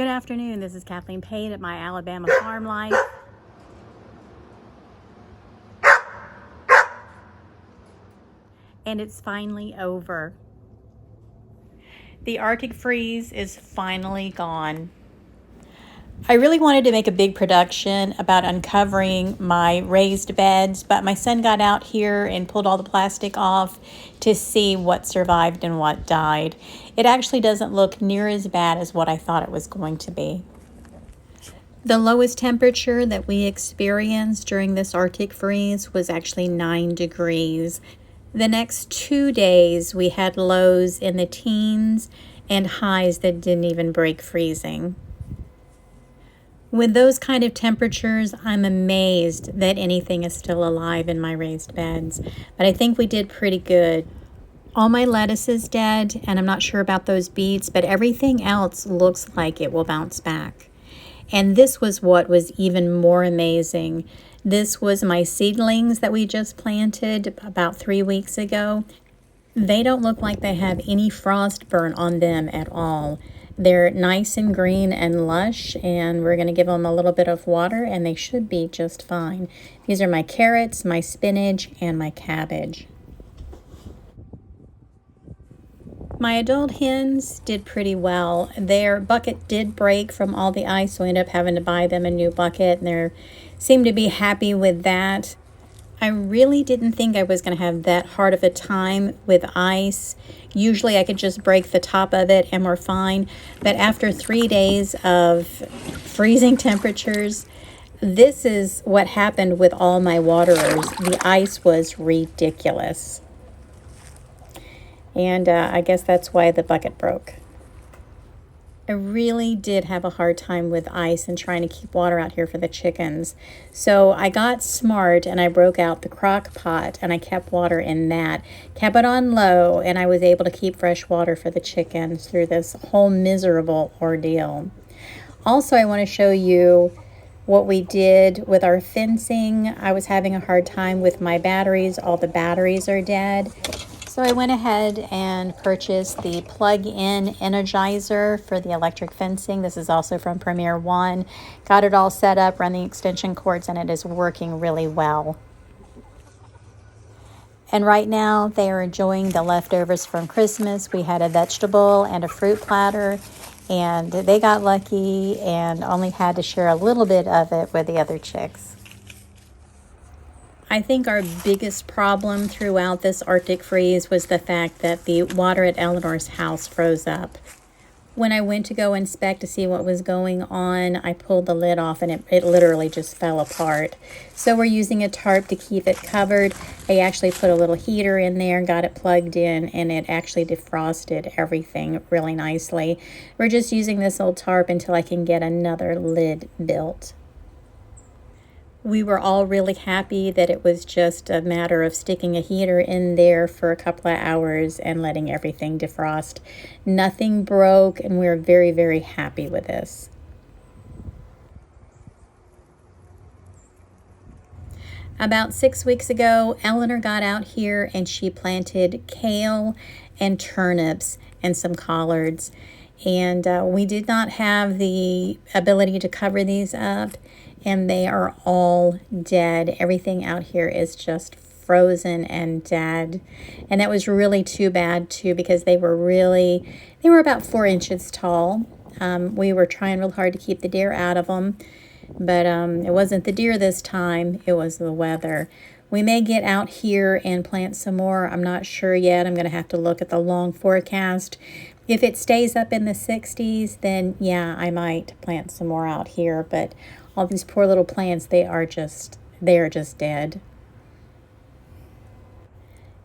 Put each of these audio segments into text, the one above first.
Good afternoon, this is Kathleen Pate at My Alabama Farm Life. And it's finally over. The Arctic freeze is finally gone. I really wanted to make a big production about uncovering my raised beds, but my son got out here and pulled all the plastic off to see what survived and what died. It actually doesn't look near as bad as what I thought it was going to be. The lowest temperature that we experienced during this Arctic freeze was actually 9 degrees. The next 2 days we had lows in the teens and highs that didn't even break freezing. With those kind of temperatures, I'm amazed that anything is still alive in my raised beds, but I think we did pretty good. All my lettuce is dead, and I'm not sure about those beets, but everything else looks like it will bounce back. And this was what was even more amazing. This was my seedlings that we just planted about 3 weeks ago. They don't look like they have any frost burn on them at all. They're nice and green and lush, and we're going to give them a little bit of water, and they should be just fine. These are my carrots, my spinach, and my cabbage. My adult hens did pretty well. Their bucket did break from all the ice, so I ended up having to buy them a new bucket, and they seemed to be happy with that. I really didn't think I was going to have that hard of a time with ice. Usually I could just break the top of it and we're fine, but after 3 days of freezing temperatures, this is what happened with all my waterers. The ice was ridiculous. And I guess that's why the bucket broke. I really did have a hard time with ice and trying to keep water out here for the chickens. So I got smart and I broke out the crock pot and I kept water in that. Kept it on low, and I was able to keep fresh water for the chickens through this whole miserable ordeal. Also, I want to show you what we did with our fencing. I was having a hard time with my batteries. All the batteries are dead. So I went ahead and purchased the plug-in energizer for the electric fencing. This is also from Premier One. Got it all set up, run the extension cords, and it is working really well. And right now they are enjoying the leftovers from Christmas. We had a vegetable and a fruit platter, and they got lucky and only had to share a little bit of it with the other chicks. I think our biggest problem throughout this Arctic freeze was the fact that the water at Eleanor's house froze up. When I went to go inspect to see what was going on, I pulled the lid off and it literally just fell apart. So we're using a tarp to keep it covered. I actually put a little heater in there and got it plugged in, and it actually defrosted everything really nicely. We're just using this old tarp until I can get another lid built. We were all really happy that it was just a matter of sticking a heater in there for a couple of hours and letting everything defrost. Nothing broke, and we're very, very happy with this. About 6 weeks ago, Eleanor got out here and she planted kale and turnips and some collards. And we did not have the ability to cover these up, and they are all dead. Everything out here is just frozen and dead. And that was really too bad too, because they were about 4 inches tall. We were trying real hard to keep the deer out of them, but it wasn't the deer this time, it was the weather. We may get out here and plant some more. I'm not sure yet. I'm going to have to look at the long forecast. If it stays up in the 60s, then yeah, I might plant some more out here, but all these poor little plants, they are just dead.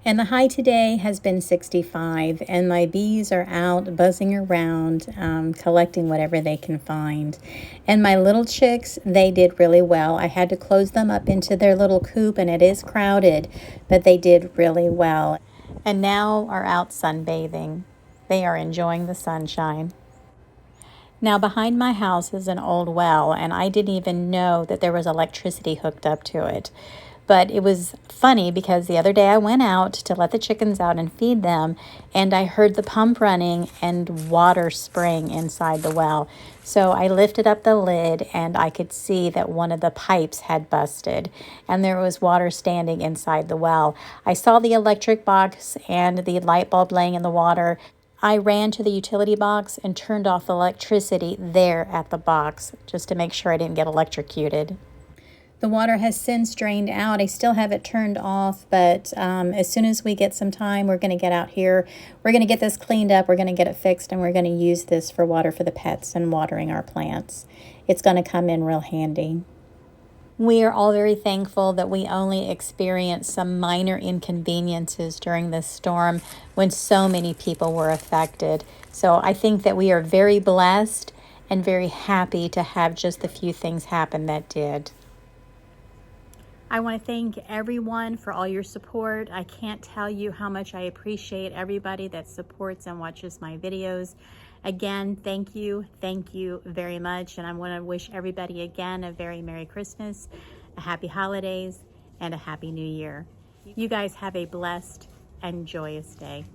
And the high today has been 65, and my bees are out buzzing around, collecting whatever they can find. And my little chicks, they did really well. I had to close them up into their little coop, and it is crowded, but they did really well. And now are out sunbathing. They are enjoying the sunshine. Now behind my house is an old well, and I didn't even know that there was electricity hooked up to it. But it was funny because the other day I went out to let the chickens out and feed them, and I heard the pump running and water spraying inside the well. So I lifted up the lid and I could see that one of the pipes had busted and there was water standing inside the well. I saw the electric box and the light bulb laying in the water. I ran to the utility box and turned off the electricity there at the box just to make sure I didn't get electrocuted. The water has since drained out. I still have it turned off, but as soon as we get some time, we're going to get out here. We're going to get this cleaned up. We're going to get it fixed, and we're going to use this for water for the pets and watering our plants. It's going to come in real handy. We are all very thankful that we only experienced some minor inconveniences during this storm when so many people were affected. So I think that we are very blessed and very happy to have just the few things happen that did. I want to thank everyone for all your support. I can't tell you how much I appreciate everybody that supports and watches my videos. Again, thank you very much. And I want to wish everybody again a very Merry Christmas, a Happy Holidays, and a Happy New Year. You guys have a blessed and joyous day.